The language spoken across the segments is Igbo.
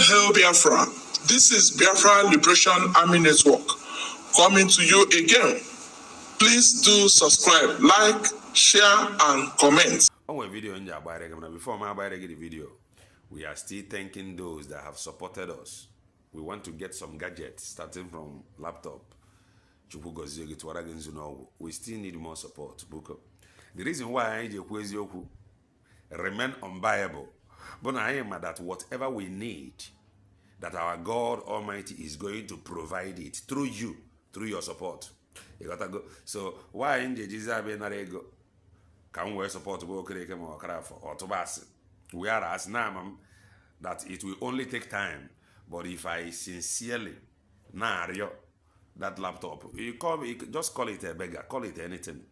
Hail Biafra. This is Biafra Liberation Army Network coming to you again. Please do subscribe, like, share, and comment. On a video before my the video, we are still thanking those that have supported us. We want to get some gadgets starting from laptop. We still need more support. The reason why I remain unbuyable, but I am that whatever we need, that our God Almighty is going to provide it through you, through your support. You gotta go. So why in the Jesus go? Can we support go or craft or tobas? We are as now that it will only take time. But if I sincerely that laptop, just call it a beggar, call it anything.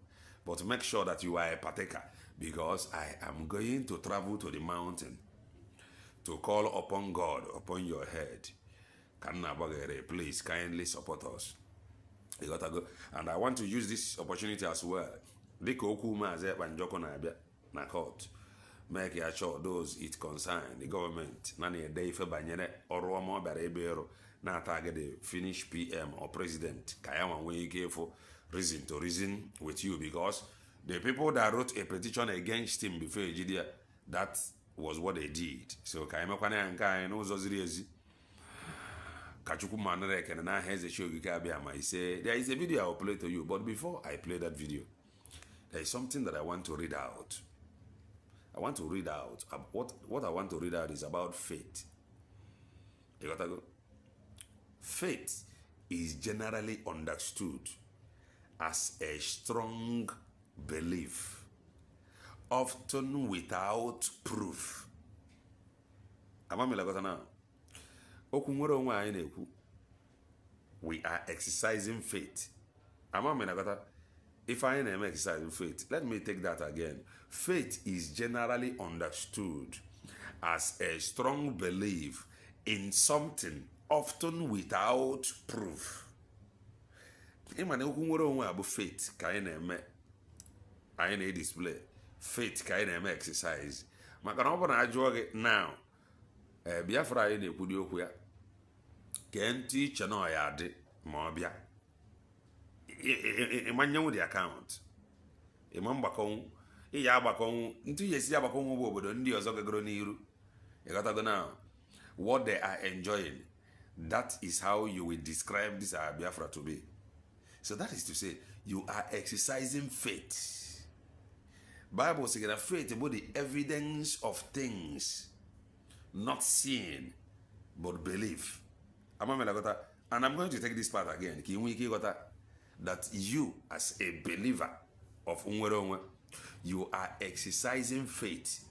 But make sure that you are a partaker, because I am going to travel to the mountain to call upon God upon your head. Please kindly support us. You gotta go. And I want to use this opportunity as well. Make sure those it concern, the government, na target the Finnish PM or president. Reason to reason with you, because the people that wrote a petition against him before Egidia, that was what they did. So he say there is a video I will play to you, but before I play that video, there is something that I want to read out. I want to read out what I want to read out is about faith. You gotta go. Faith is generally understood as a strong belief, often without proof. We are exercising faith. If I am exercising faith, let me take that again. Faith is generally understood as a strong belief in something, often without proof. Faith I display. Faith exercise. Now, Biafra in a can teach no yard mobia. Imagine the account. Imambacon, Yabacon, into yes, Yabacon, but on the Ozogagro. You gotta go now. What they are enjoying, that is how you will describe this Biafra to be. So that is to say, you are exercising faith. Bible says that faith about the evidence of things not seen, but believe. And I'm going to take this part again. That you, as a believer of Unwerongwe, you are exercising faith.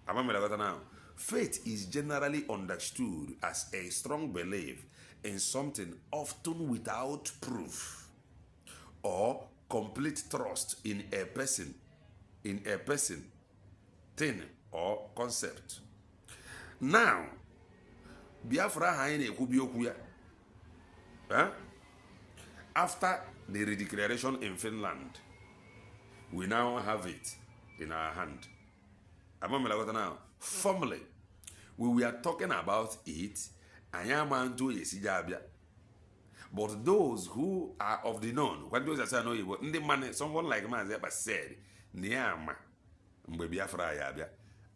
Now, faith is generally understood as a strong belief in something, often without proof, or complete trust in a person, thing, or concept. Now, Biafra haine kubiokuya. After the redeclaration in Finland, we now have it in our hand. Now, formally, we were talking about it, but those who are of the known, when those are saying, someone like Mazeba said,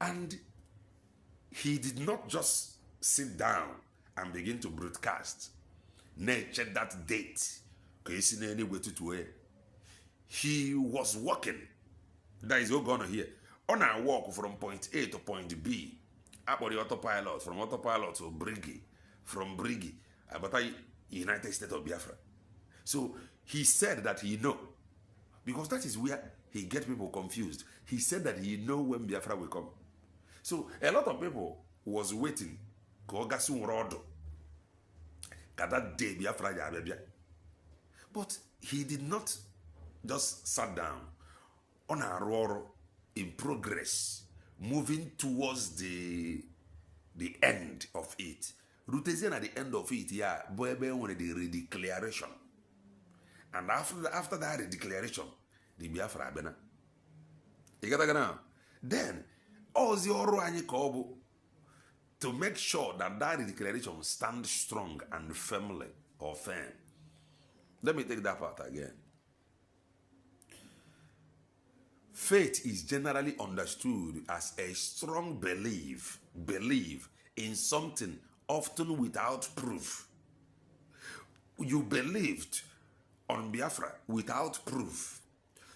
and he did not just sit down and begin to broadcast. Check that date. He was walking. That is all gonna here. On our walk from point A to point B. Up on the autopilot, from autopilot to Briggy, from Briggy, about United States of Biafra. So he said that he know, because that is where he get people confused. He said that he know when Biafra will come. So a lot of people was waiting. That day Biafra. But he did not just sat down on a roar in progress, moving towards the end of it. Rutesian at the end of it, Boebe wanted the redeclaration. And after that redeclaration, the Biafra bena. You got now. Then, all the Oro and Kobo to make sure that that declaration stands strong and firmly or firm. Let me take that part again. Faith is generally understood as a strong belief in something, often without proof. You believed on Biafra without proof.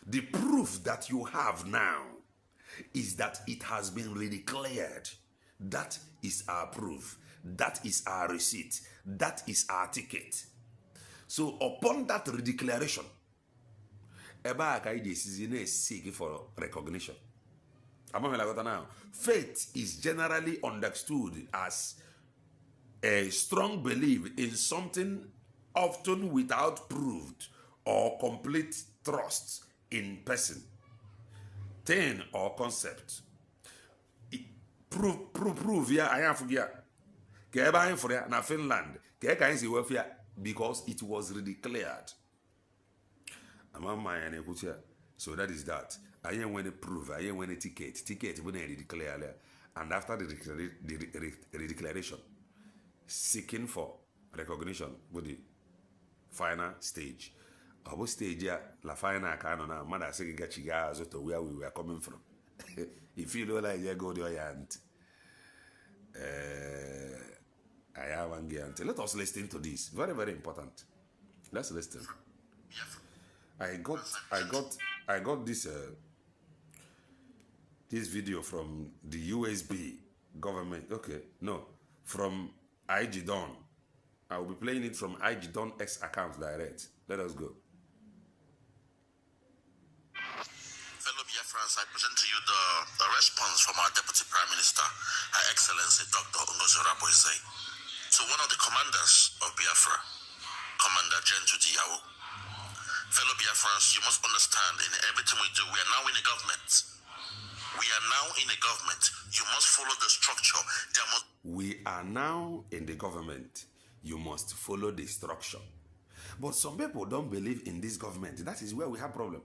The proof that you have now is that it has been redeclared. That is our proof. That is our receipt. That is our ticket. So upon that redeclaration, seek for recognition. Now, faith is generally understood as a strong belief in something, often without proved or complete trust in person, thing, or concept. Prove ya I have here. Keba for na Finland. Keka is welfare because it was redeclared. So that is that. I ain't when it prove, I ain't when a ticket when I declare, and after the redeclaration, seeking for recognition with the final stage. Our stage la final canona, mother saying gachigas to where we were coming from. If you know like you go to your aunt. I have one guarantee. Let us listen to this. Very, very important. Let's listen. I got this this video from the USB government. Okay, no, from IG Don. I will be playing it from IG Don X account direct. Let us go. Fellow Biafrans, I present to you the response from our Deputy Prime Minister, Her Excellency Dr. Ngozi Raboise, to one of the commanders of Biafra, Commander Gentu Diawo. Fellow Biafrans, you must understand, in everything we do, we are now in a government. We are now in a government. You must follow the structure. We are now in the government. You must follow the structure. But some people don't believe in this government. That is where we have problem.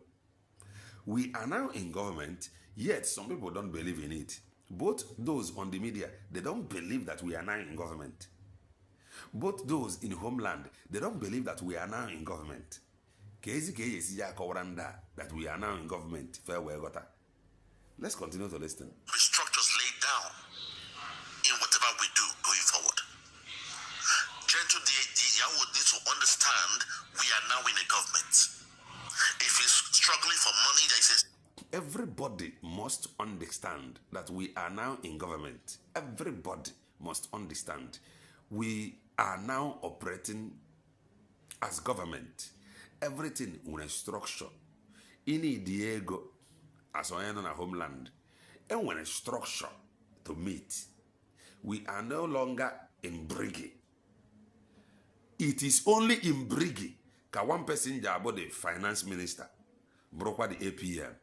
We are now in government, yet some people don't believe in it. Both those on the media, they don't believe that we are now in government. Both those in homeland, they don't believe that we are now in government. That we are now in government. Let's continue to listen. The structures laid down in whatever we do going forward. Gentle Diawo needs to understand we are now in a government. If he's struggling for money, that he says. Everybody must understand that we are now in government. Everybody must understand we are now operating as government. Everything with a structure. In Diego, as I am on a homeland, and when a structure to meet, we are no longer in Briggy. It is only in Briggy that one person about the finance minister broke the APM,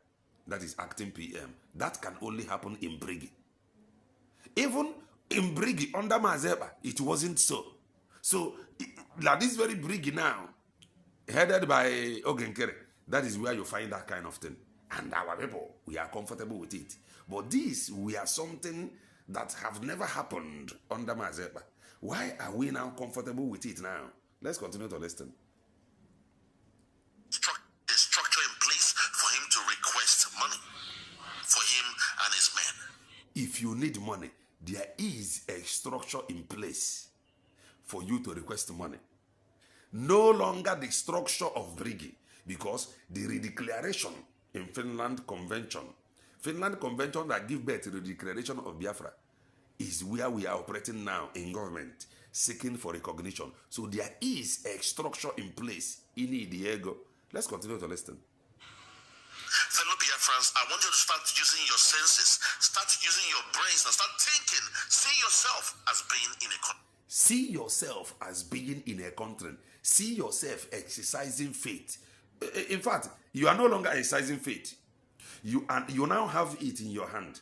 that is acting PM. That can only happen in Briggy. Even in Briggy under Mazeba, it wasn't so. So, like this very Briggy now, headed by Ogenkere, that is where you find that kind of thing. And our people, we are comfortable with it. But this, we are something that have never happened under Mazeba. Why are we now comfortable with it now? Let's continue to listen. A structure in place for him to request money for him and his men. If you need money, there is a structure in place for you to request money. No longer the structure of Briggy, because the redeclaration in Finland Convention that give birth to the declaration of Biafra, is where we are operating now in government, seeking for recognition. So there is a structure in place in Diego. Let's continue to listen. Fellow Biafrans, I want you to start using your senses, start using your brains, and start thinking. See yourself as being in a country. See yourself as being in a country. See yourself exercising faith. In fact, you are no longer exercising faith. You now have it in your hand.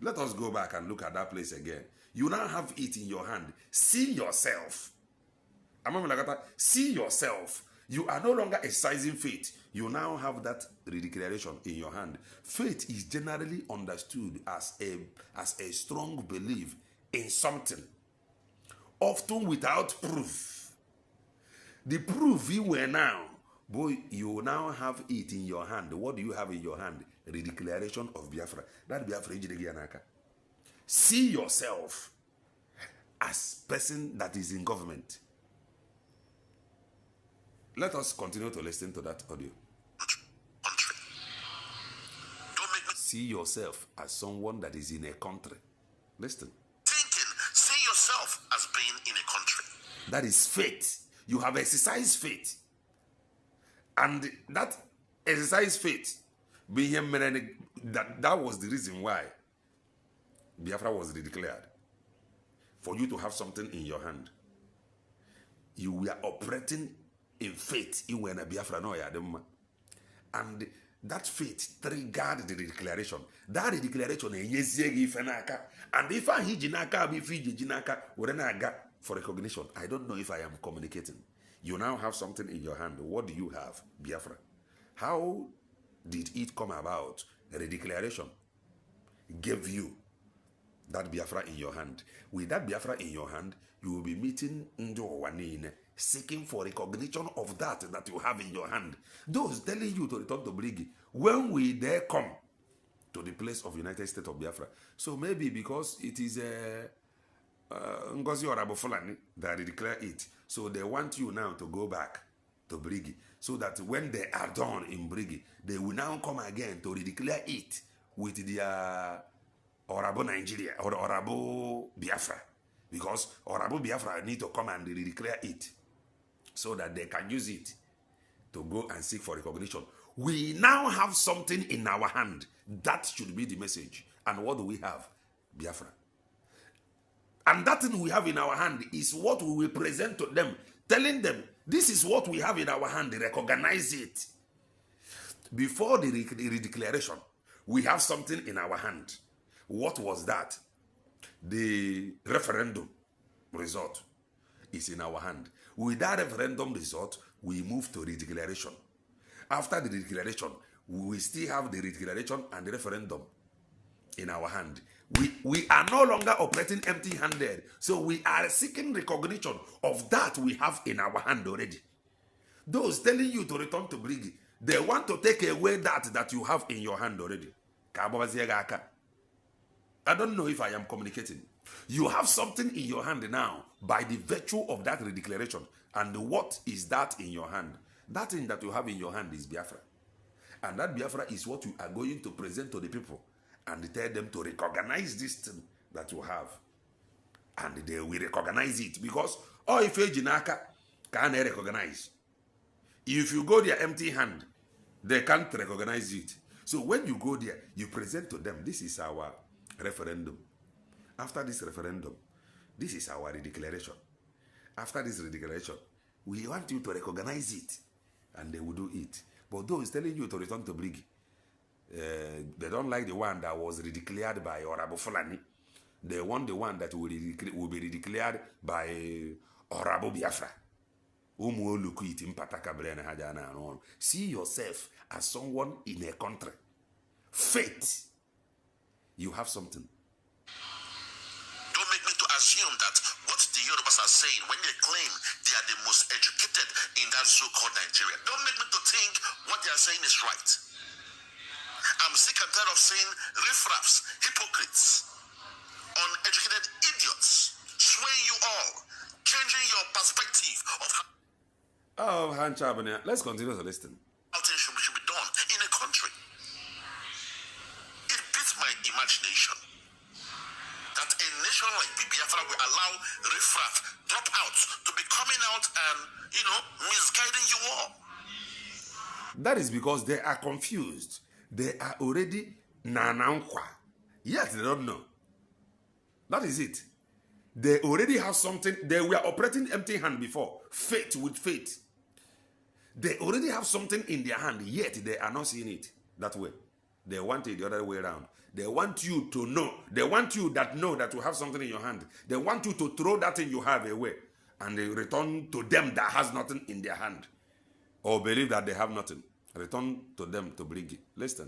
Let us go back and look at that place again. You now have it in your hand. See yourself. See yourself. You are no longer exercising faith. You now have that redeclaration in your hand. Faith is generally understood as a strong belief in something, often without proof. The proof you were now, boy, you now have it in your hand. What do you have in your hand? The declaration of Biafra. That Biafra. See yourself as person that is in government. Let us continue to listen to that audio. Country. Don't make me See yourself as someone that is in a country. Listen. thinking. See yourself as being in a country. That is faith. You have exercised faith. And that exercise faith, that was the reason why Biafra was declared. For you to have something in your hand. You were operating in faith in when Biafra no yadema. And that faith triggered the declaration. That declaration and if I hijinaka, if jinaka, for recognition. I don't know if I am communicating. You now have something in your hand. What do you have, Biafra? How did it come about? The declaration gave you that Biafra in your hand. With that Biafra in your hand, you will be meeting Njowanine, seeking for recognition of that you have in your hand. Those telling you to return to Brigi, when we there come to the place of United States of Biafra. So maybe because it is Ngozi Orabo Fulani that declare it, so they want you now to go back to Brigi, so that when they are done in Brigi, they will now come again to redeclare it with their Orabo Nigeria or Orabo Biafra, because Orabo Biafra need to come and redeclare it so that they can use it to go and seek for recognition. We now have something in our hand. That should be the message. And what do we have? Biafra. And that thing we have in our hand is what we will present to them, telling them, this is what we have in our hand, recognize it. Before the redeclaration, we have something in our hand. What was that? The referendum result is in our hand. With that referendum result, we move to redeclaration. After the declaration, we still have the declaration and the referendum in our hand. We are no longer operating empty-handed. So we are seeking recognition of that we have in our hand already. Those telling you to return to Brigi, they want to take away that you have in your hand already. I don't know if I am communicating. You have something in your hand now by the virtue of that redeclaration. And what is that in your hand? That thing that you have in your hand is Biafra. And that Biafra is what you are going to present to the people and tell them to recognize this thing that you have. And they will recognize it because if Jinaka can recognize. If you go there empty hand, they can't recognize it. So when you go there, you present to them, this is our referendum. After this referendum, this is our redeclaration. After this redeclaration, we want you to recognize it. And they will do it. But those telling you to return to Brigi, they don't like the one that was redeclared by Orabo Fulani. They want the one that will be redeclared by Orabo Biafra. See yourself as someone in a country. Faith. You have something. Don't make me to assume that what the Yorubas are saying when they claim they are the most educated in that so-called Nigeria. Don't make me to think what they are saying is right. I'm sick and tired of seeing riffraffs, hypocrites, uneducated idiots swaying you all, changing your perspective of how let's continue to listen. things should be done in a country. It beats my imagination that a nation like Biafra will allow riffraff, dropouts to be coming out and, misguiding you all. That is because they are confused. They are already nanankwa. Yet they don't know. That is it. They already have something. They were operating empty hand before. Faith with faith. They already have something in their hand, yet they are not seeing it that way. They want it the other way around. They want you to know. They want you that know that you have something in your hand. They want you to throw that thing you have away and they return to them that has nothing in their hand. Or believe that they have nothing. Return to them to bring it. Listen.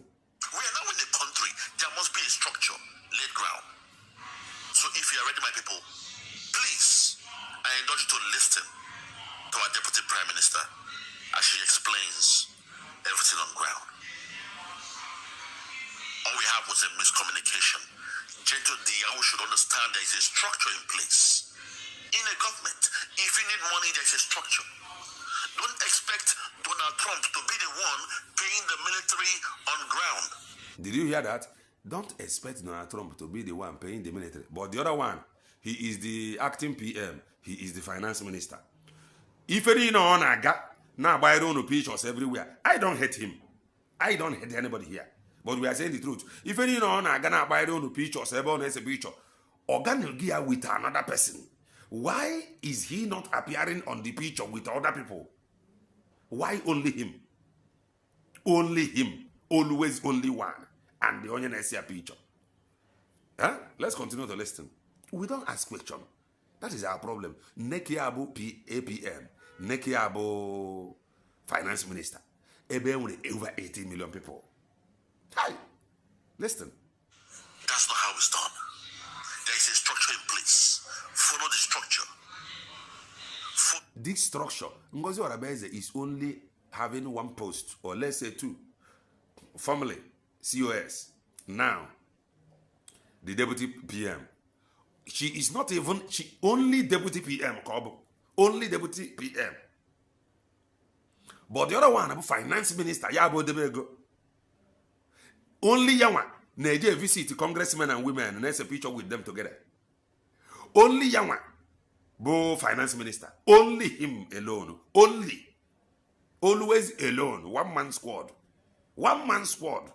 We are now in a country, there must be a structure laid ground. So if you are ready, my people, things, everything on ground. All we have was a miscommunication. Gentle Diao should understand there is a structure in place. In a government, if you need money, there's a structure. Don't expect Donald Trump to be the one paying the military on ground. Did you hear that? Don't expect Donald Trump to be the one paying the military. But the other one, he is the acting PM. He is the finance minister. If any on a gap, now buy own pictures everywhere. I don't hate him. I don't hate anybody here. But we are saying the truth. If any on a gonna buy own pictures, everyone has a picture. Organ gear with another person. Why is he not appearing on the picture with other people? Why only him? Only him. Always only one. And the onion is a picture. Huh? Let's continue to listen. We don't ask questions. That is our problem. Nekiabu APM. Nekiabu finance minister. Over 80 million people. Hi. Listen. That's not how it's done. There is a structure in place. Follow the structure. This structure, Ngozi Orabeze is only having one post, or let's say two. Formerly, COS. Now, the deputy PM. She is not even, she only deputy PM, Kobo. Only deputy PM. But the other one, finance minister, Yabo Debego. Only Yawa, Nigeria visit congressmen and women, and there's a picture with them together. Only Yawa, Bo finance minister. Only him alone. Only. Always alone. One man squad. One man squad.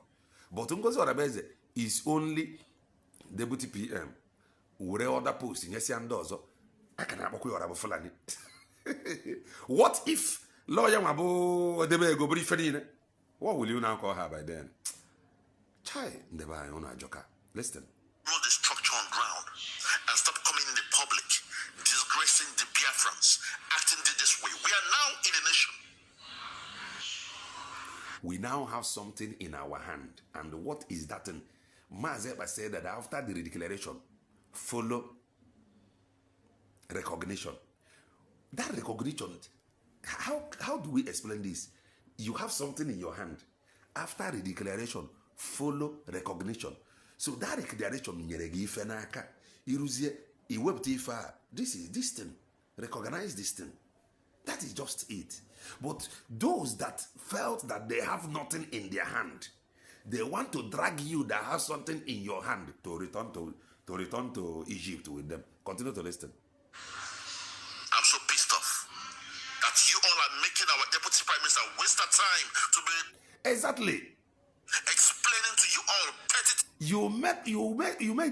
But Ngozi Orabeze is only deputy PM. Ure other post in Yesi Andozo. I can have a Fulani. What if lawyer Mabo Debego Briefenine? What will you now call her by then? Chai, never on a joker. Listen. Know the structure on ground and stop coming in the public, disgracing the Biafrans, acting this way. We are now in a nation. We now have something in our hand. And what is that? Mazeba said that after the declaration, follow recognition. That recognition, how do we explain this? You have something in your hand. After the declaration, follow recognition. So that declaration, this is this thing. Recognize this thing. That is just it. But those that felt that they have nothing in their hand, they want to drag you that has something in your hand to return to Egypt with them. Continue to listen. I'm so pissed off that you all are making our deputy prime minister waste our time to be Exactly. explaining to you all petty.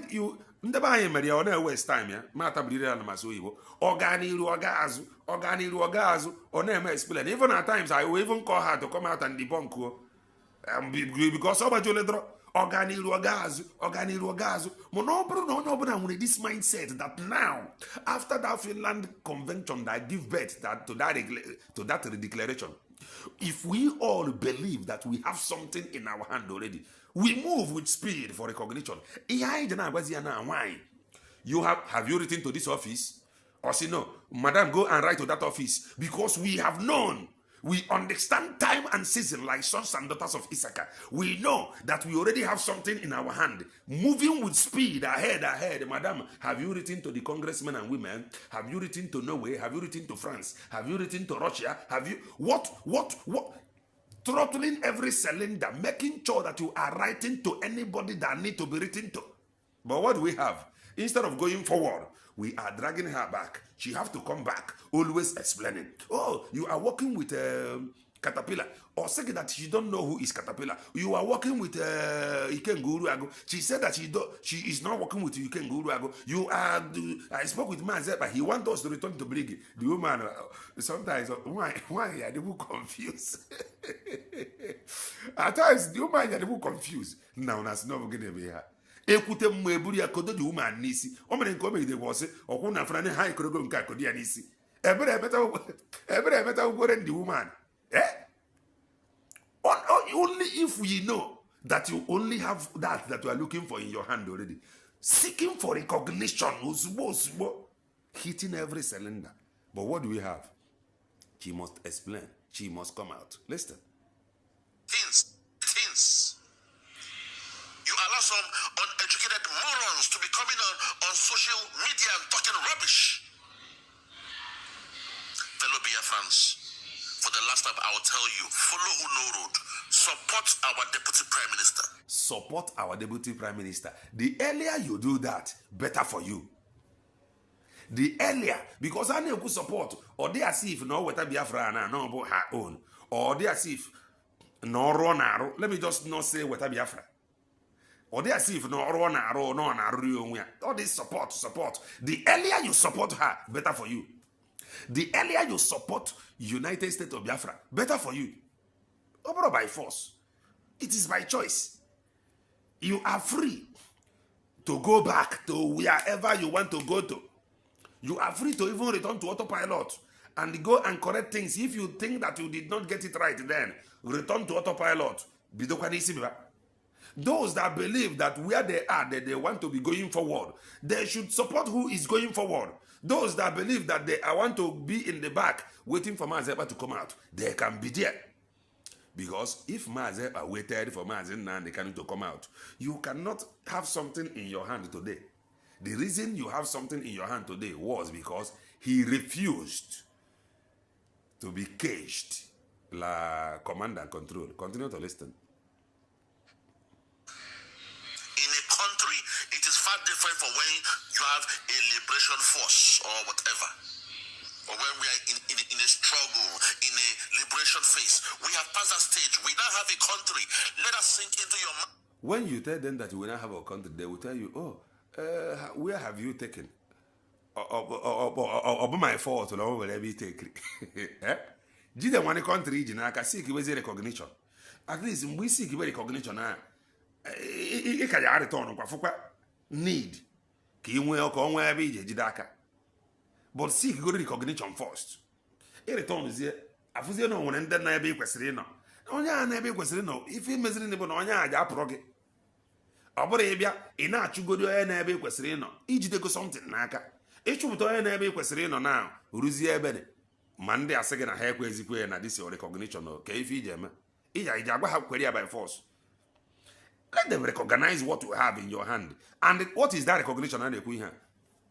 You ndebanye mere ọ na-waste time ya mata brire na maso Igbo organiru ogazu ọ na-eme explain. Even at times I will even call her to come out and debunk because somebody only draw organiru ogazu mono bro no ọbụla nwere this mindset that now after that Finland convention that give birth to that declaration, if we all believe that we have something in our hand already, we move with speed for recognition. Why? You have you written to this office? Or say no, madam, go and write to that office. Because we have known, we understand time and season like sons and daughters of Issachar. We know that we already have something in our hand. Moving with speed, ahead. Madam, have you written to the congressmen and women? Have you written to Norway? Have you written to France? Have you written to Russia? Have you... What? Throttling every cylinder, making sure that you are writing to anybody that need to be written to. But what do we have? Instead of going forward, we are dragging her back. She have to come back, always explaining. Oh, you are working with Caterpillar. Or saying that she don't know who is Caterpillar. You are working with Iken Guruago. She said that she is not working with Iken Guruago. You are... I spoke with Mazeba. He wants us to return to Brigi. The woman, sometimes, why are they confused? At times, the woman are confused. Now, that's not going to be her. Ekute mweburi ya kodo di woman nisi. Omene nkome ide wose. Okuna frane hai krogo nka kodi ya nisi. Ebere meta ugore the woman. Only if we know that you only have that you are looking for in your hand already. Seeking for recognition, hitting every cylinder. But what do we have? She must explain. She must come out. Listen. on social media and talking rubbish. Fellow Biafrans, for the last time I will tell you, follow who no road. Support our Deputy Prime Minister. Support our Deputy Prime Minister. The earlier you do that, better for you. The earlier, because I need support, or they as if no whether Biafra and no about her own, or they as if no run arrow. Let me just not say whether Biafra. Or they as if no run arrow, no arrow. All this support. The earlier you support her, better for you. The earlier you support United States of Biafra, better for you. Not by force. It is by choice. You are free to go back to wherever you want to go to. You are free to even return to autopilot and go and correct things. If you think that you did not get it right, then return to autopilot. Those that believe that where they are, that they want to be going forward, they should support who is going forward. Those that believe that they want to be in the back waiting for Mazepa to come out, they can be there. Because if Mazepa waited for Mazen and they can't to come out, you cannot have something in your hand today. The reason you have something in your hand today was because he refused to be caged. La command and control. Continue to listen. In a country, it is far different from when you have a liberation force or whatever. Or when we are in a struggle, in a liberation phase. We have passed that stage. We now have a country. Let us sink into your mind. When you tell them that you will not have a country, they will tell you, oh, where have you taken? Or my fault, or wherever you take it. Did they want a country in a seek with recognition? At least we seek recognition now. It can return on need. But seek good recognition first. A return is here. I feel no one and then I be questioning. Onya na ebe kwesịrị no ife meziri ndị bụ na onye a ga-apụrụ gị ọ bụrụ ịbịa ị na-achụgodo onye na ebe kwesịrị ịnọ ijidego something n'aka ịchụpụta onye na ebe kwesịrị ịnọ na ruzie ebe dị ma ndị asị gị na ha ekwezikwe na this your recognition ka ife iji eme iji agwa ha kwere ya by force. Let them recognize what you have in your hand. And what is that recognition?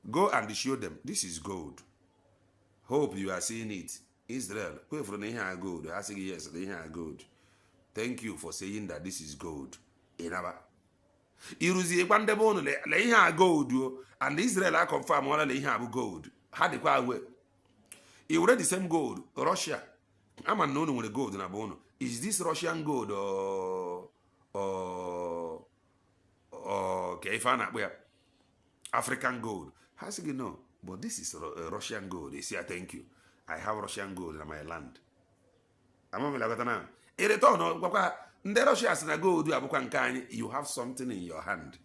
Go and show them this is gold. Hope you are seeing it. Israel, pray for the here gold. I say yes, the here gold. Thank you for saying that this is gold. Inaba. Iruzi bandebon le here gold and Israel I confirm all the here gold. How the kwa way? You read the same gold. Russia. I'm unknown with the gold in a bone. Is this Russian gold or okay, where African gold? How say you know? But this is Russian gold. They say thank you. I have Russian gold in my land. I'm like now. In return, you have something in your hand.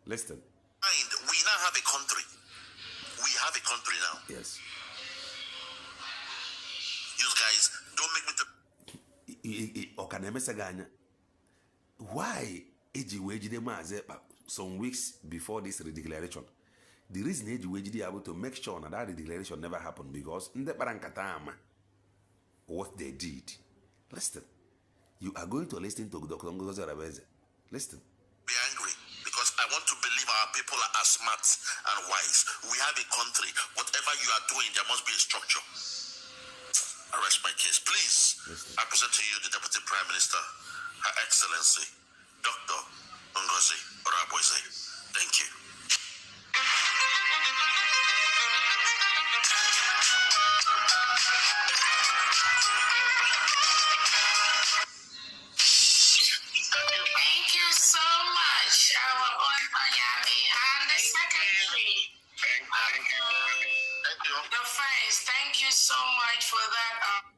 Listen. We now have a country. We have a country now. Yes. You guys don't make me. Why some weeks before this redeclaration? The reason is able to make sure that the declaration never happened because what they did. Listen, you are going to listen to Dr. Ngozi Arabeze. Listen. Be angry because I want to believe our people are smart and wise. We have a country. Whatever you are doing, there must be a structure. I rest my case. Please, listen. I present to you the Deputy Prime Minister, Her Excellency, Dr. Ngozi Arabeze. Thank you.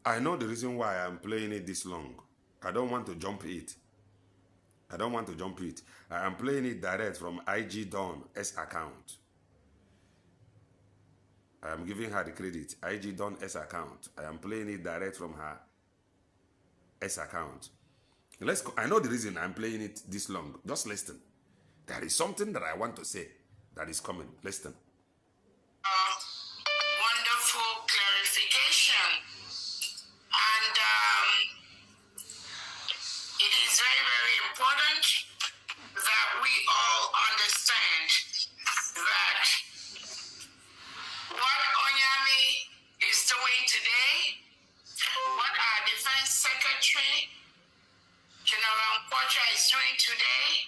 I know the reason why I'm playing it this long. I don't want to jump it. I am playing it direct from IG Dawn's account. I am giving her the credit. IG Dawn's account. I am playing it direct from her S account. I know the reason I'm playing it this long. Just listen. There is something that I want to say that is coming. Listen. Wonderful clarification. And it is very, very important that we all understand that agriculture is doing today,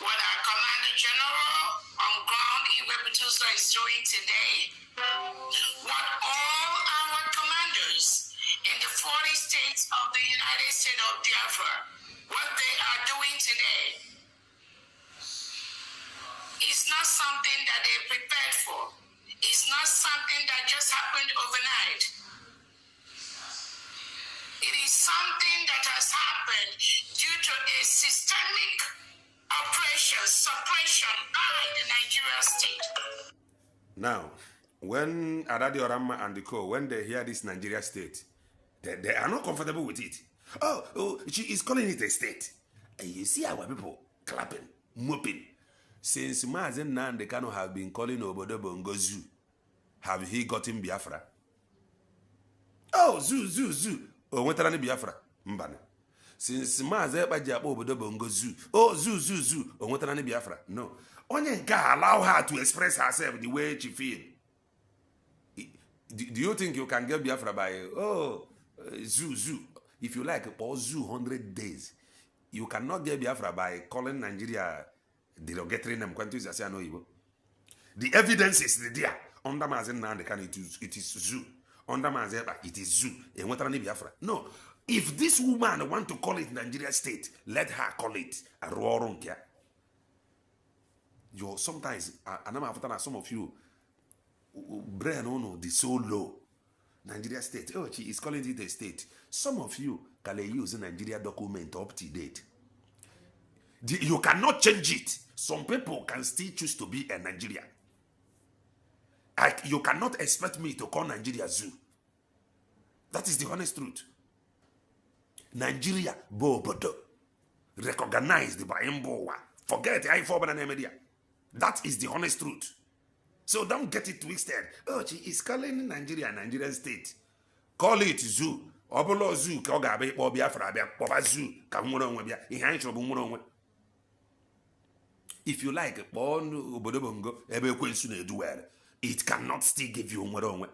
what our Commander General on ground, Iwebutuzo, is doing today, what all our commanders in the 40 states of the United States of Biafra, what they are doing today, is not something that they prepared for. It's not something that just happened overnight. It is something that has happened due to a systemic oppression, suppression by the Nigerian state. Now, when Adadi Orama and the co, when they hear this Nigeria state, they are not comfortable with it. Oh, she is calling it a state. And you see our people clapping, moping. Since Mazen Nandekano have been calling Obodo Bongo Zoo, have he gotten Biafra? Oh, zoo. Oh, wetarani Biafra? Mbana. Since Mazen Bajapo Obodo Bongo Zoo, oh, zoo. Oh, wetarani Biafra? No. Only God allow her to express herself the way she feels. Do you think you can get Biafra by, zoo? If you like, or zoo 100 days. You cannot get Biafra by calling Nigeria derogatory name. The evidence is there. Under Mazen Nandekan, it is zoo. Under Mazeba, it is zoo. And what Biafra? No. If this woman want to call it Nigeria state, let her call it a Ruorunkia. Sometimes, and I'm after some of you, brain on the so low. Nigeria state. Oh, she is calling it a state. Some of you can use a Nigeria document up to date. You cannot change it. Some people can still choose to be a Nigerian. You cannot expect me to call Nigeria zoo. That is the honest truth. Nigeria, Bobodo. Recognized by Mbowa. Forget I for media. That is the honest truth. So don't get it twisted. Oh, she is calling Nigeria Nigerian state. Call it zoo. Obolo zoo. Kogabe, Biafra, Boba zoo. If you like, it cannot still give you.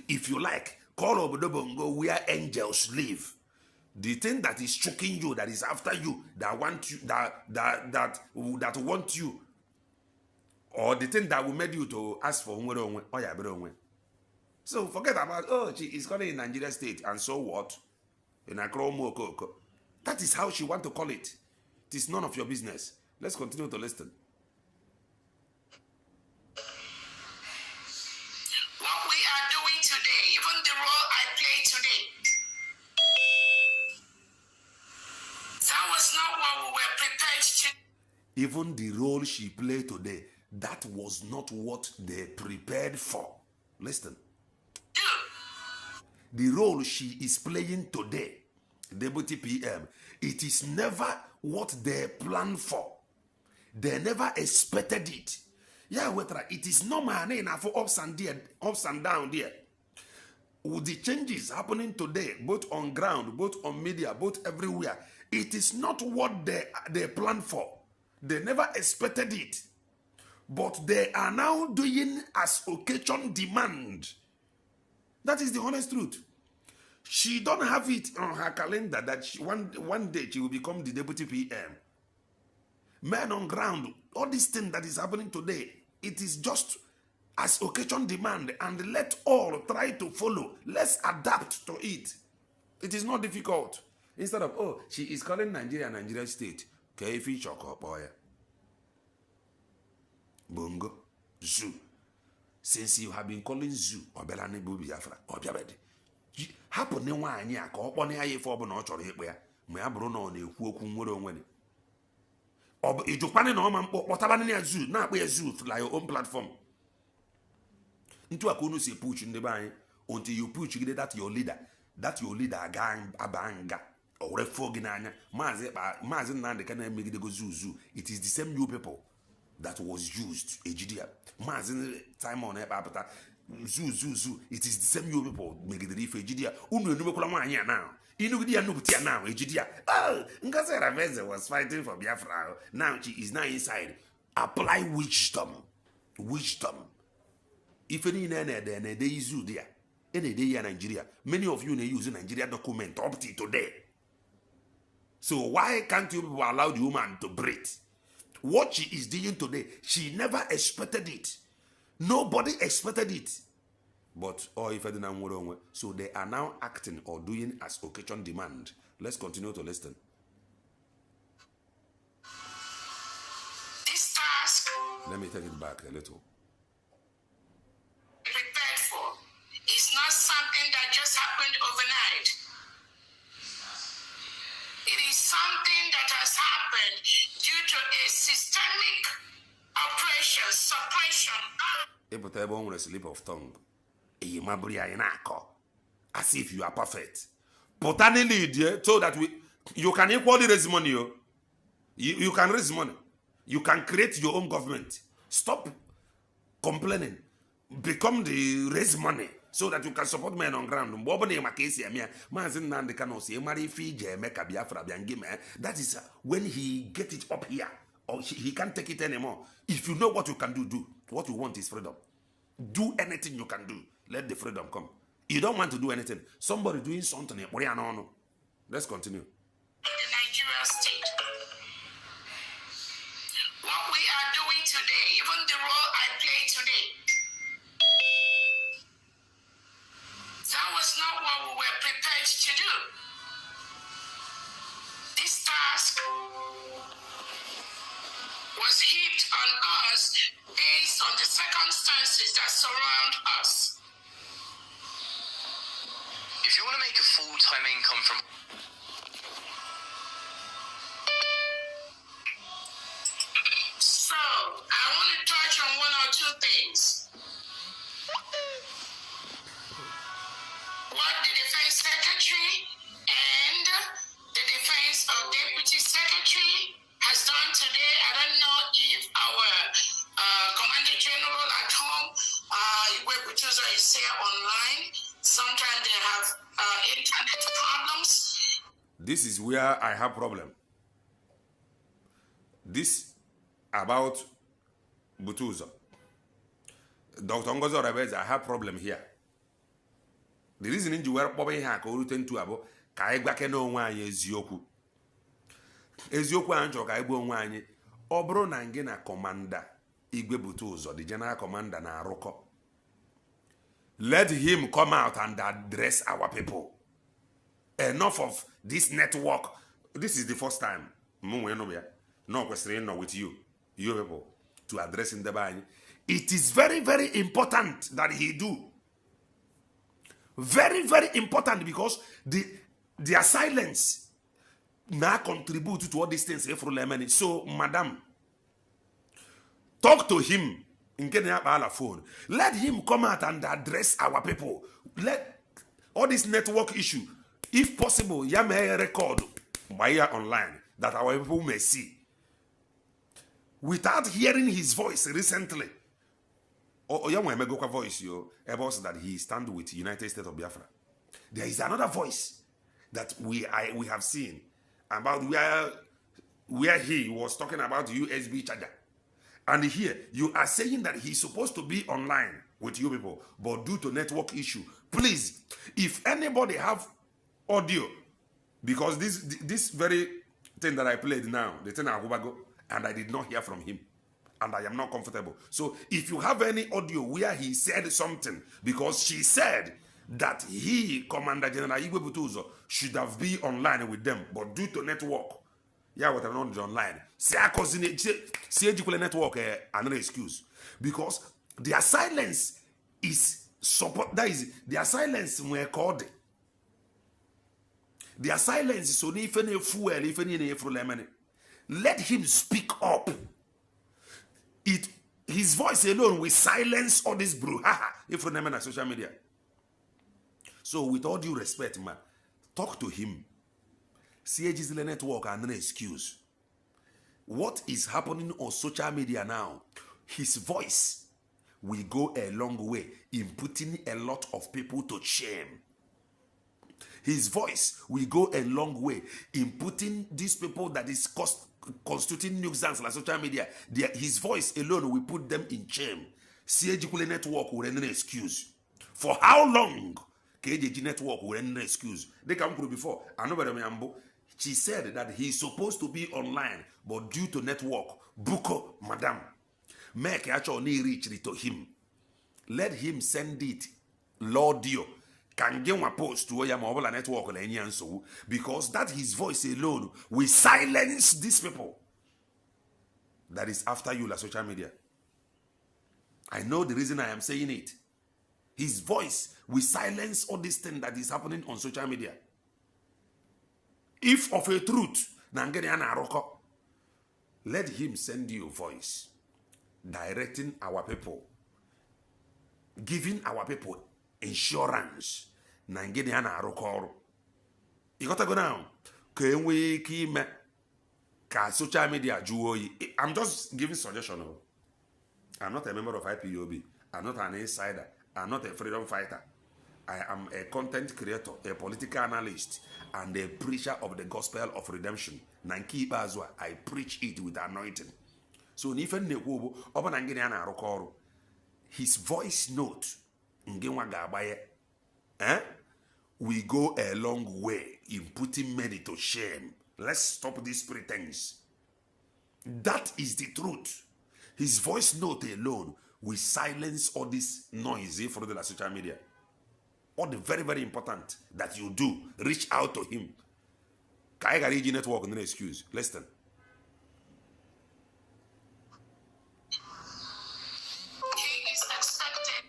If you like, call Obodobongo where angels live. The thing that is choking you, that is after you, that want you, that want you, or the thing that will make you to ask for so forget about, she is calling in Nigeria state, and so what? That is how she want to call it. It is none of your business. Let's continue to listen. What we are doing today, even the role I play today, that was not what we were prepared to. Even the role she played today, that was not what they prepared for. Listen. The role she is playing today, Deputy PM, it is never what they planned for. They never expected it. Yeah, it is normal enough for ups and down there. With the changes happening today, both on ground, both on media, both everywhere, it is not what they planned for. They never expected it. But they are now doing as occasion demand. That is the honest truth. She don't have it on her calendar that one day she will become the Deputy PM. Men on ground, all this thing that is happening today, it is just as occasion demand, and let all try to follow. Let's adapt to it. It is not difficult. Instead of, she is calling Nigeria state. Kefi Chokopoya. Bongo, zoo. Since you have been calling zoo, Obelani Biafra, Obiabedi. Happen ne wanya ka okpone ya ife obo na o choro ikpe ya ma ya buru na ọ na-ekwu okwu nwere onwe ni obo ijukwane na ọma mkpọtabani ya zoo na akpa ya zoo like your own platform. Ntu akonu si push ndị be anyị until you push gide that your leader aga abanga o refo gị n'anya maazi Nnamdi Kanu emegidego zoo. It is the same new people that was used ejidia maazi Simon apụta zoo. It is the same you people megidere ife ejidia unu enumekwala nwaanyị a now inugide ya nubuti ya now ejidia. Ngozi Raveze was fighting for Biafra. Now she is now inside. Apply wisdom. If any na-ede izu dia ede ya Nigeria. Many of you na use Nigeria document up to today. So why can't you people allow the woman to breathe? What she is doing today, she never expected it. Nobody expected it. But so they are now acting or doing as occasion demand. Let's continue to listen. This task, Let me take it back a little. prepared for, is not something that just happened overnight. It is something that has happened due to a systemic oppression, suppression. A slip of tongue. As if you are perfect. Potani lead so that you can equally raise money. You can raise money. You can create your own government. Stop complaining. Become the raise money so that you can support men on ground. That is when he get it up here, or he can't take it anymore. If you know what you can do. What you want is freedom. Do anything you can do. Let the freedom come. You don't want to do anything. Somebody doing something. Let's continue. The Nigeria state. What we are doing today, even the role I play today, that was not what we were prepared to do. This task was heaped on us based on the circumstances that surround us. If you want to make a full-time income from... So, I want to touch on one or two things. What the Defense Secretary and the Defense of Deputy Secretary has done today. I don't know if our Commander General at home, Igwe Butuzo, is here online. Sometimes they have internet problems. This is where I have problem. This about Butuzo. Dr. Ngozo Rebez, I have problem here. The reason in you were popping here ko ruten to abo ka igbake na onwe anyị eziokwu. Eziokwu anjo ka igbo onwe anyị. Ọ bụrụ na ngi na commander Igwe Butuzo, the general commander na arụkọ. Let him come out and address our people. Enough of this network. This is the first time. No question with you people, to address in the bank. It is very, very important that he do. Very, very important, because their silence now contribute to all these things. So, madam, talk to him. Phone. Let him come out and address our people. Let all this network issue, if possible, may record by online that our people may see. Without hearing his voice recently, voice about that he stand with United States of Biafra. There is another voice that we have seen about where he was talking about USB charger. And here, you are saying that he's supposed to be online with you people, but due to network issue, please, if anybody have audio, because this very thing that I played now, the thing I go, and I did not hear from him, and I am not comfortable. So if you have any audio where he said something, because she said that he, Commander General Igwe Butuzo, should have been online with them, but due to network, what I'm not online. See network another excuse. Because their silence is support. That is their silence when called. Their silence is so let him speak up. His voice alone will silence all this brouhaha if you on social media. So with all due respect, man, talk to him. CAG's network and an excuse. What is happening on social media now? His voice will go a long way in putting a lot of people to shame. His voice will go a long way in putting these people that is constituting nuisance like social media. His voice alone will put them in shame. CAG network will render an excuse. For how long? KJG network will render an excuse. They come through before. I know where She said that he's supposed to be online, but due to network, Buko, madam, make actually reach it to him. Let him send it, Lord Dio. Can get one post to your mobile network because that his voice alone will silence these people that is after you, la social media. I know the reason I am saying it. His voice will silence all this thing that is happening on social media. If of a truth, let him send you a voice directing our people, giving our people insurance. You got to go down. Social media. I'm just giving suggestion. I'm not a member of IPOB. I'm not an insider. I'm not a freedom fighter. I am a content creator, a political analyst, and a preacher of the gospel of redemption. Nanki Bazwa, I preach it with anointing. So his voice note, we go a long way in putting many to shame. Let's stop this pretense. That is the truth. His voice note alone will silence all this noise for the social media. All the very, very important that you do, reach out to him. Kaigariji network, no excuse. Listen. He is expected.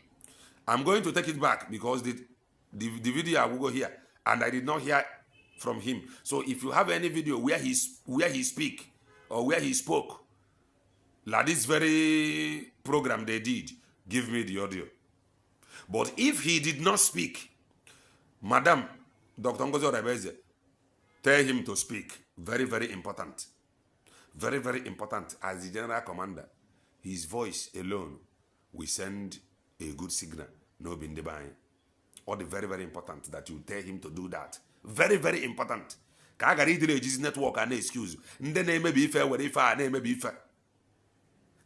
I'm going to take it back because the video I will go here and I did not hear from him. So if you have any video where he speak or where he spoke, like this very program they did, give me the audio. But if he did not speak, Madam Dr. Ngozi Rebeze, tell him to speak. Very, very important. Very, very important. As the general commander, his voice alone will send a good signal. No bindebanye. Or the very, very important that you tell him to do that. Very, very important. Kagari Dileji's network and excuse. Nde na eme be fair where if I name be fair.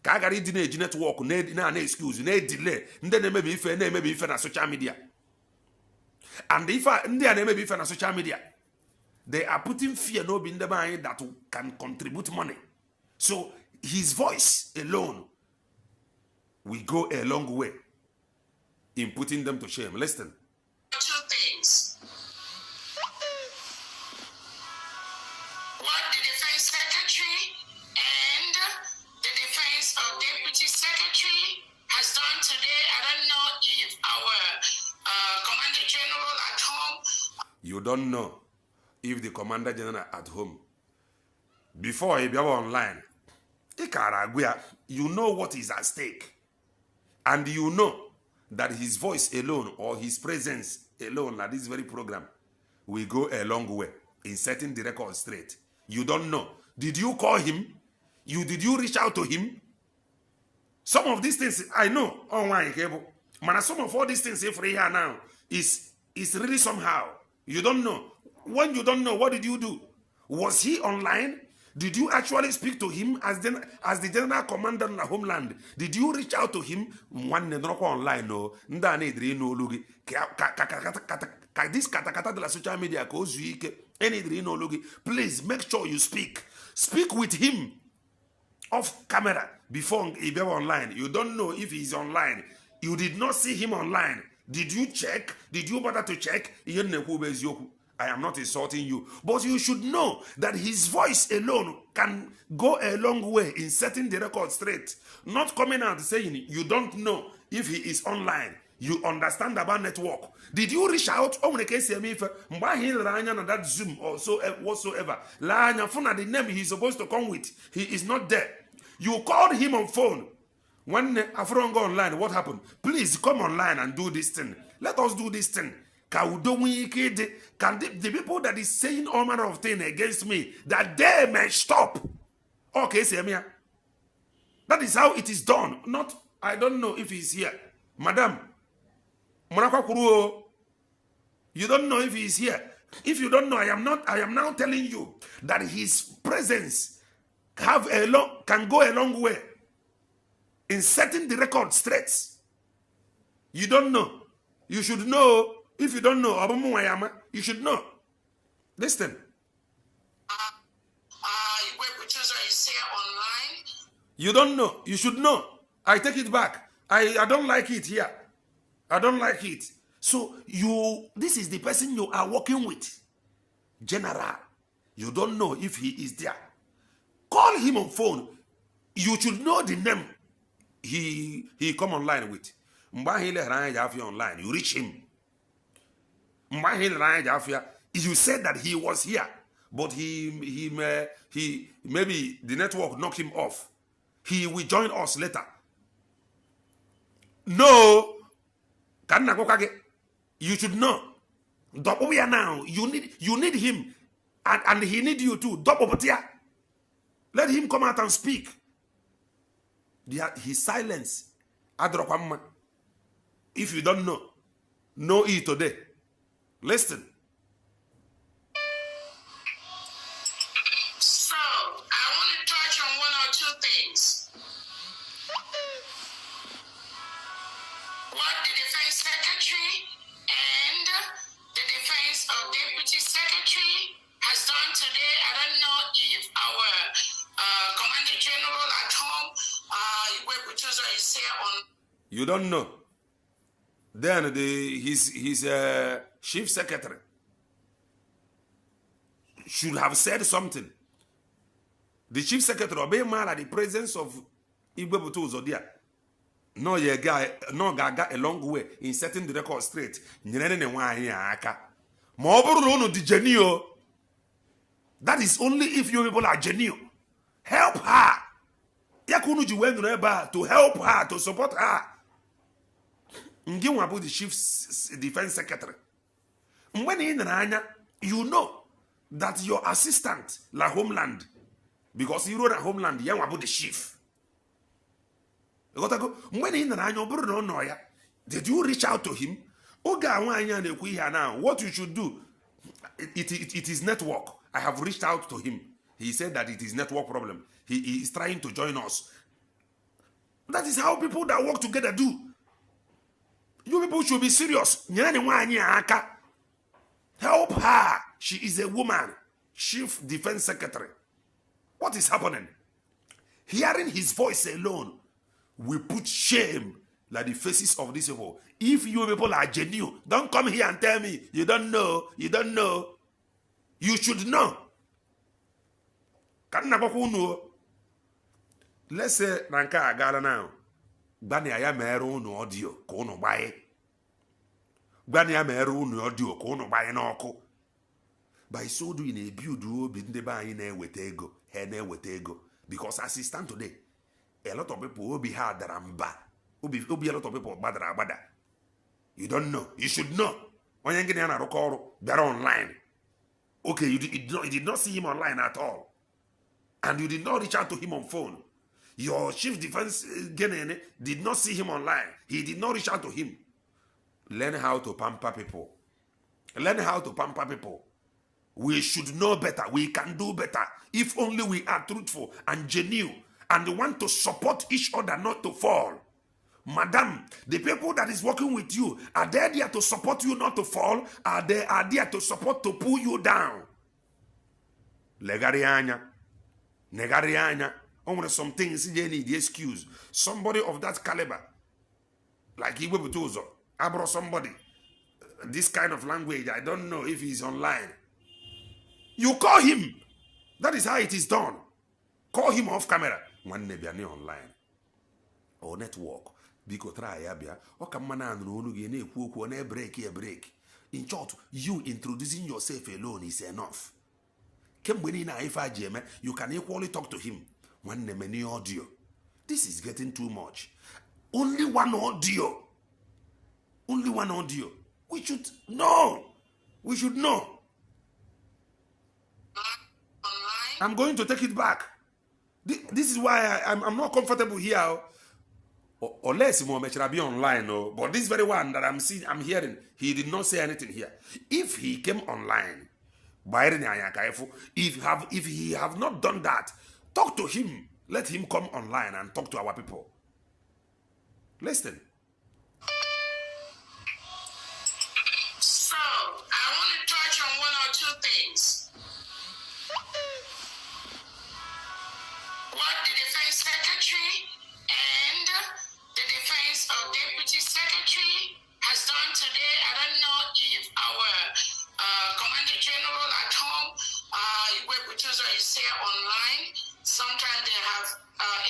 Kagari Dileji network na excuse na delay. Nde na eme be fair na social media. And if I nde na eme be fair na social media, they are putting fear no bindebanye that can contribute money. So his voice alone will go a long way in putting them to shame. Listen. Two things. What the defense secretary and the defense of deputy secretary has done today, I don't know if our commander general at home. You don't know if the commander general at home, before he be online, you know what is at stake. And you know that his voice alone or his presence alone at this very program will go a long way in setting the record straight. You don't know. Did you call him? Did you reach out to him? Some of these things, I know. Oh my God. Man, some of all these things if here now is really somehow. You don't know. When you don't know, what did you do? Was he online? Did you actually speak to him as the general commander in the homeland? Did you reach out to him? One online no. This katakata de la social media please make sure you speak. Speak with him off camera before he be online. You don't know if he's online. You did not see him online. Did you check? Did you bother to check? I am not insulting you, but you should know that his voice alone can go a long way in setting the record straight. Not coming out saying you don't know if he is online. You understand about network. Did you reach out? Oh, when case me if that Zoom or so whatsoever. The name he's supposed to come with, he is not there. You called him on phone. When Afron go online, what happened? Please come online and do this thing. Let us do this thing. Can the people that is saying all manner of things against me, that they may stop? Okay, Semia. That is how it is done. Not, I don't know if he's here. Madam, you don't know if he's here. If you don't know, I am now telling you that his presence can go a long way in setting the record straight. You don't know. You should know. If you don't know, you should know. Listen. is here online. You don't know. You should know. I take it back. I don't like it here. I don't like it. So this is the person you are working with. General. You don't know if he is there. Call him on phone. You should know the name he come online with. Online. You reach him. You said that he was here, but he maybe the network knocked him off. He will join us later. No, you should know. Now you need him, and he need you too. Let him come out and speak. His silence. If you don't know it today. Listen. So, I want to touch on one or two things. What the Defense Secretary and the Defense Deputy Secretary has done today. I don't know if our Commander General at home, is here on. You don't know. Then his chief secretary should have said something. The chief secretary obey man at the presence of Igwe Butuzo there. No, you guy, no gaga a long way in setting the record straight. That is only if you people are genuine. Help her. To help her, to support her. About the chief defense secretary. When you know that your assistant, la homeland, because you wrote a homeland, you about the chief. Did you reach out to him? Now, what you should do, it is network. I have reached out to him. He said that it is network problem. He is trying to join us. That is how people that work together do. You people should be serious. Help her. She is a woman. Chief Defense Secretary. What is happening? Hearing his voice alone will put shame like the faces of these people. If you people are genuine, don't come here and tell me you don't know. You don't know. You should know. Let's say Ranka Agala now. Bania meru no audio, kono bae. Bania meru no audio, kono bae no ko. By so doing a build be the buy in with ego, hene with ego. Because as it stand today, a lot of people will be hard that I'm bad. Will be a lot of people bad. You don't know. You should know. When you get a record, they're online. Okay, you did not see him online at all. And you did not reach out to him on phone. Your chief defense did not see him online. He did not reach out to him. Learn how to pamper people. Learn how to pamper people. We should know better. We can do better. If only we are truthful and genuine and want to support each other not to fall. Madam, the people that is working with you, are they there to support you not to fall? Are they there to support to pull you down? Legarianya. Negarianya. Only some things they need the excuse. Somebody of that caliber, like Igwe Butuzo, I brought somebody. This kind of language, I don't know if he's online. You call him. That is how it is done. Call him off camera. One nebiani online or network. Because try abia. O kamana no gene ku na break. In short, you introducing yourself alone is enough. You can equally talk to him. One many audio. This is getting too much. Only one audio. Only one audio. We should know. We should know. I'm going to take it back. This is why I'm not comfortable here. Unless Mohammed should be online, no. But this very one that I'm hearing, he did not say anything here. If he came online, if he have not done that, talk to him. Let him come online and talk to our people. Listen. So, I want to touch on one or two things. Secretary and the defense of Deputy Secretary has done today. I don't know if our Commander General at home, Iwebutuzo, is here online. Sometimes they have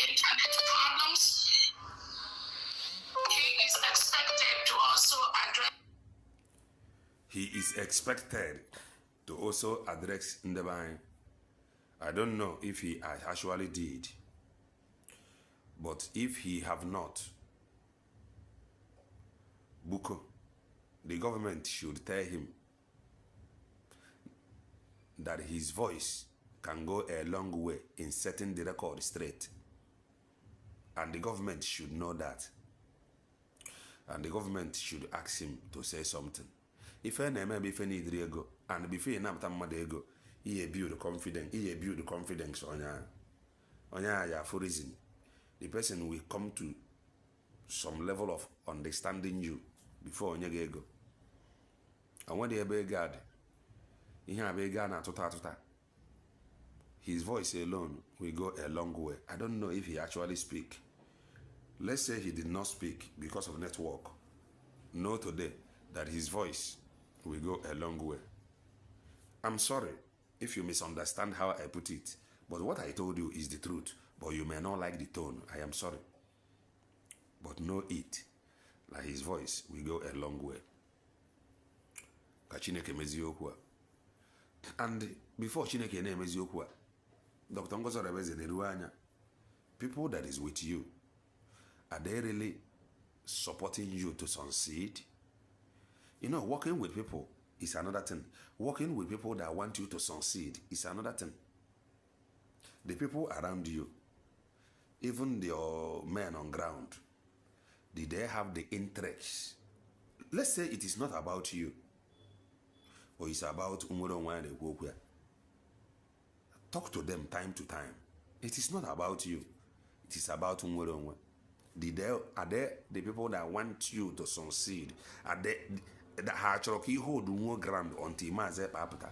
internet problems. He is expected to also address. He is expected to also address Ndebanye. I don't know if he actually did, but if he have not, Buko, the government should tell him that his voice can go a long way in setting the record straight. And the government should know that. And the government should ask him to say something. If any maybe if any ego, and before you know ego, he build confidence on ya for reason. The person will come to some level of understanding you before onye ego. And when they be God, he have a gun at his voice alone will go a long way. I don't know if he actually speak. Let's say he did not speak because of network. Know today that his voice will go a long way. I'm sorry if you misunderstand how I put it, but what I told you is the truth, but you may not like the tone. I am sorry. But know it, like his voice will go a long way. Ka Chineke mezie okwu a. And before Chineke na-emezi okwu a, Dr. Ngozi Orebeze na-eru anya, people that is with you, are they really supporting you to succeed? You know, working with people is another thing. Working with people that want you to succeed is another thing. The people around you, even your men on ground, did they have the interest? Let's say it is not about you, or it's about Umuro. Talk to them time to time. It is not about you. It is about Umuro. Are they the people that want you to succeed? Are they that hold more ground until Maze Papata?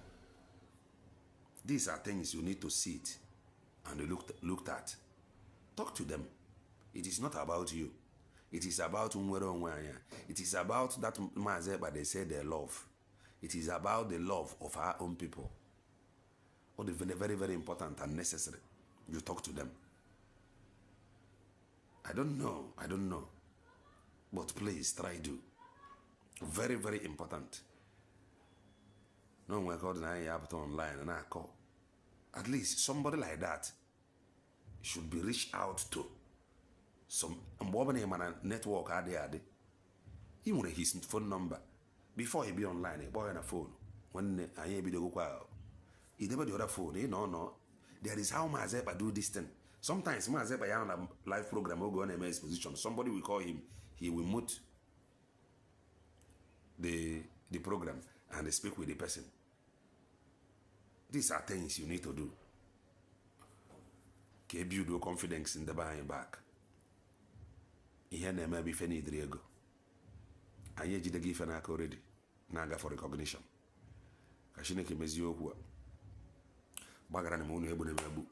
These are things you need to sit and looked at. Talk to them. It is not about you. It is about Umwere. It is about that Maze, but they say they love. It is about the love of our own people. What is very, very important and necessary. You talk to them. I don't know. But please try to. Very, very important. No one called an online and I call. At least somebody like that should be reached out to. Some network he want his phone number before he be online. A boy on a phone. When I be the go, he never the other phone. No. There is how Mazepa do this thing. Sometimes Mazepa on a live program will go on a exposition. Somebody will call him. He will mute the program and they speak with the person. These are things you need to do. Can build your confidence in the buying back. Here may be Fenny Driego. And yet the gift and already. Naga for recognition. Kashineke Mezio Bagran Moon Ebu.